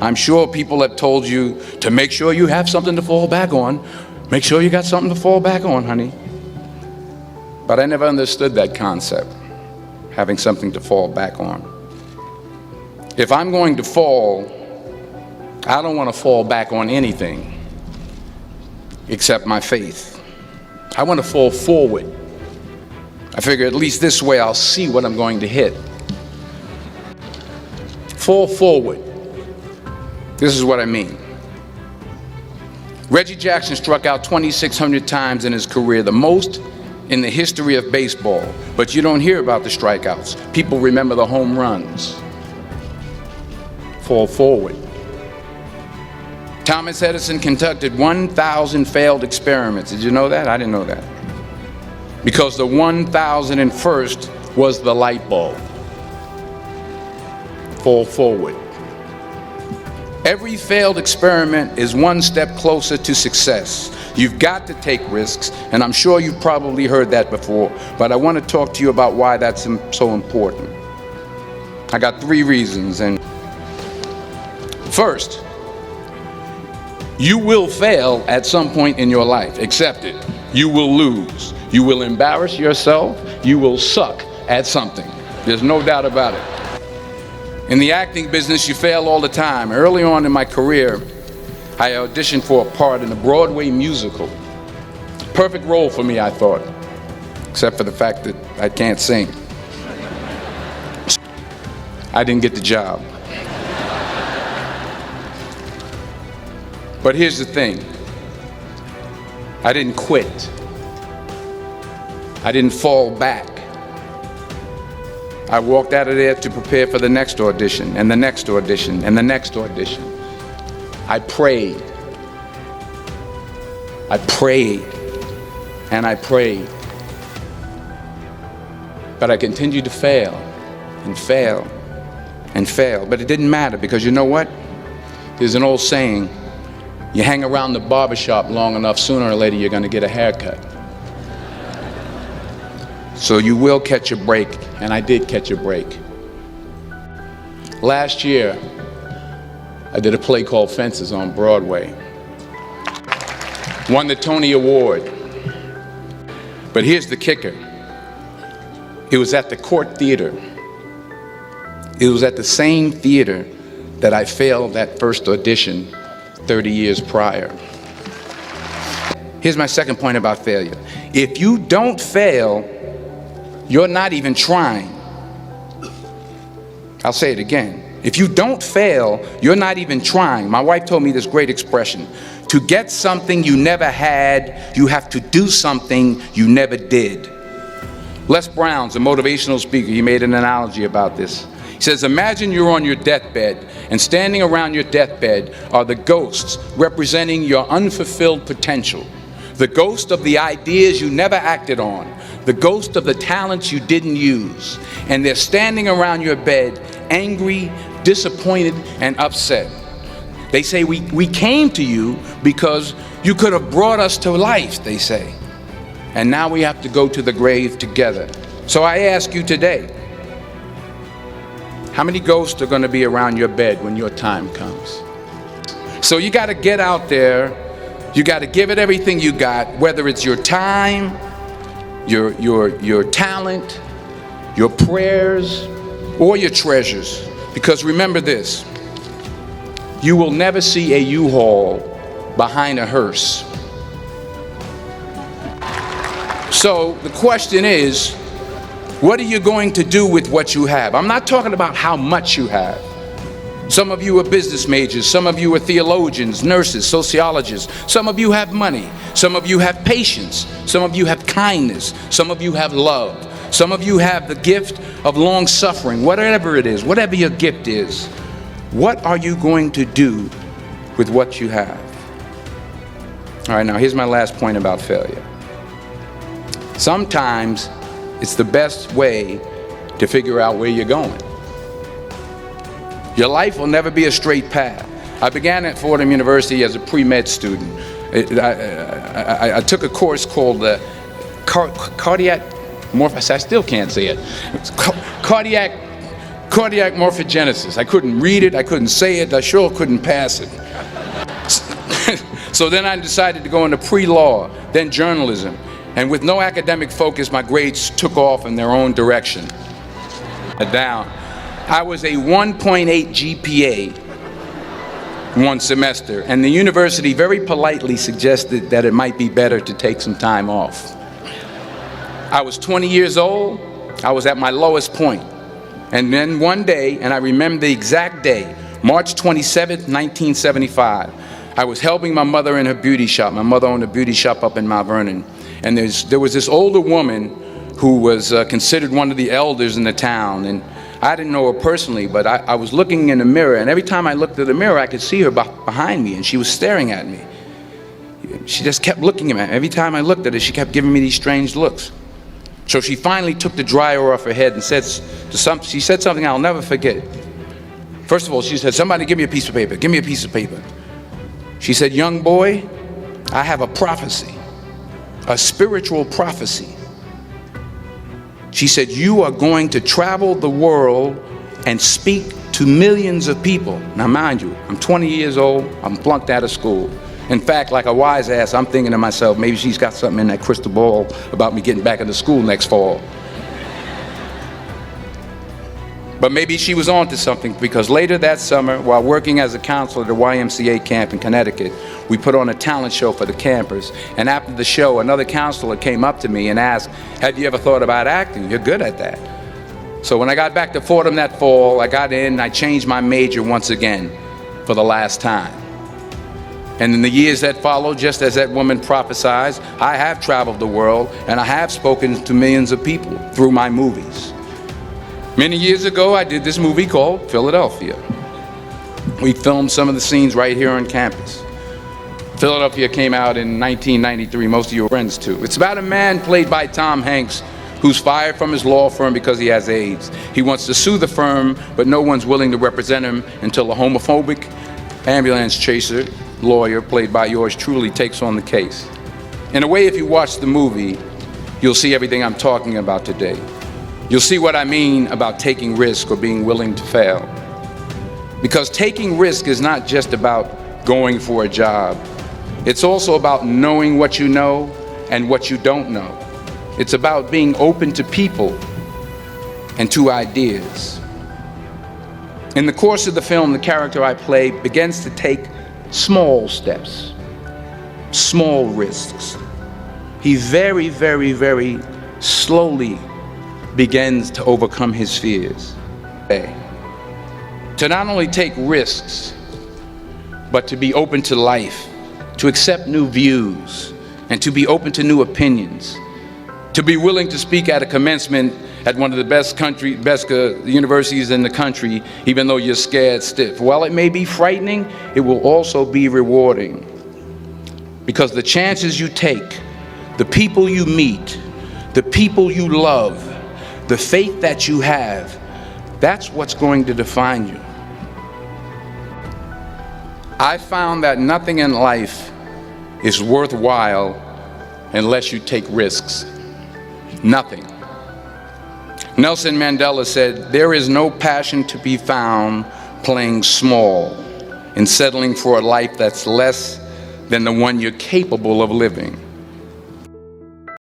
I'm sure people have told you to make sure you have something to fall back on. Make sure you got something to fall back on, honey. But I never understood that concept, having something to fall back on. If I'm going to fall, I don't want to fall back on anything except my faith. I want to fall forward. I figure at least this way I'll see what I'm going to hit. Fall forward. This is what I mean. Reggie Jackson struck out 2,600 times in his career, the most in the history of baseball. But you don't hear about the strikeouts. People remember the home runs. Fall forward. Thomas Edison conducted 1,000 failed experiments. Did you know that? I didn't know that. Because the 1,001st was the light bulb. Fall forward. Every failed experiment is one step closer to success. You've got to take risks, and I'm sure you've probably heard that before, but I want to talk to you about why that's so important. I got 3 reasons. And first, you will fail at some point in your life. Accept it. You will lose. You will embarrass yourself. You will suck at something. There's no doubt about it. In the acting business, you fail all the time. Early on in my career, I auditioned for a part in a Broadway musical. Perfect role for me, I thought, except for the fact that I can't sing. I didn't get the job. But here's the thing. I didn't quit. I didn't fall back. I walked out of there to prepare for the next audition, and the next audition, and the next audition. I prayed. I prayed, and I prayed. But I continued to fail, and fail, and fail. But it didn't matter, because you know what? There's an old saying, you hang around the barbershop long enough, sooner or later you're going to get a haircut. So you will catch a break, and I did catch a break. Last year, I did a play called Fences on Broadway. Won the Tony Award. But here's the kicker. It was at the Court Theater. It was at the same theater that I failed that first audition 30 years prior. Here's my second point about failure. If you don't fail, you're not even trying. I'll say it again. If you don't fail, you're not even trying. My wife told me this great expression. To get something you never had, you have to do something you never did. Les Brown's a motivational speaker. He made an analogy about this. He says, imagine you're on your deathbed, and standing around your deathbed are the ghosts representing your unfulfilled potential. The ghost of the ideas you never acted on. The ghost of the talents you didn't use. And they're standing around your bed, angry, disappointed, and upset. They say, we came to you because you could have brought us to life, they say. And now we have to go to the grave together. So I ask you today, how many ghosts are going to be around your bed when your time comes? So you got to get out there. You got to give it everything you got, whether it's your time, your talent, your prayers, or your treasures. Because remember this, you will never see a U-Haul behind a hearse. So the question is, what are you going to do with what you have? I'm not talking about how much you have. Some of you are business majors, some of you are theologians, nurses, sociologists, some of you have money, some of you have patience, some of you have kindness, some of you have love, some of you have the gift of long suffering, whatever it is, whatever your gift is. What are you going to do with what you have? All right, now here's my last point about failure. Sometimes it's the best way to figure out where you're going. Your life will never be a straight path. I began at Fordham University as a pre-med student. I took a course called cardiac morphosis. I still can't say it. It's cardiac Cardiac morphogenesis. I couldn't read it, I couldn't say it, I sure couldn't pass it. So then I decided to go into pre-law, then journalism. And with no academic focus, my grades took off in their own direction. Down. I was a 1.8 GPA one semester, and the university very politely suggested that it might be better to take some time off. I was 20 years old, I was at my lowest point. And then one day, and I remember the exact day, March 27th, 1975, I was helping my mother in her beauty shop. My mother owned a beauty shop up in Mount Vernon. And there was this older woman who was considered one of the elders in the town. And I didn't know her personally, but I was looking in the mirror, and every time I looked at the mirror, I could see her behind me, and she was staring at me. She just kept looking at me. Every time I looked at her, she kept giving me these strange looks. So she finally took the dryer off her head and she said something I'll never forget. First of all, she said, "Somebody give me a piece of paper, give me a piece of paper." She said, "Young boy, I have a prophecy, a spiritual prophecy." She said, "You are going to travel the world and speak to millions of people." Now mind you, I'm 20 years old, I'm flunked out of school. In fact, like a wise ass, I'm thinking to myself, maybe she's got something in that crystal ball about me getting back into school next fall. But maybe she was on to something, because later that summer, while working as a counselor at the YMCA camp in Connecticut, we put on a talent show for the campers. And after the show, another counselor came up to me and asked, "Have you ever thought about acting? You're good at that." So when I got back to Fordham that fall, I got in and I changed my major once again for the last time. And in the years that followed, just as that woman prophesied, I have traveled the world and I have spoken to millions of people through my movies. Many years ago, I did this movie called Philadelphia. We filmed some of the scenes right here on campus. Philadelphia came out in 1993, most of your friends too. It's about a man played by Tom Hanks who's fired from his law firm because he has AIDS. He wants to sue the firm, but no one's willing to represent him until a homophobic ambulance chaser lawyer, played by yours truly, takes on the case. In a way, if you watch the movie, you'll see everything I'm talking about today. You'll see what I mean about taking risk or being willing to fail. Because taking risk is not just about going for a job. It's also about knowing what you know and what you don't know. It's about being open to people and to ideas. In the course of the film, the character I play begins to take small steps, small risks. He very, very, very slowly begins to overcome his fears. To not only take risks, but to be open to life, to accept new views, and to be open to new opinions, to be willing to speak at a commencement at one of the best universities in the country, even though you're scared stiff. While it may be frightening, it will also be rewarding. Because the chances you take, the people you meet, the people you love, the faith that you have, that's what's going to define you. I found that nothing in life is worthwhile unless you take risks. Nothing. Nelson Mandela said, "There is no passion to be found playing small and settling for a life that's less than the one you're capable of living."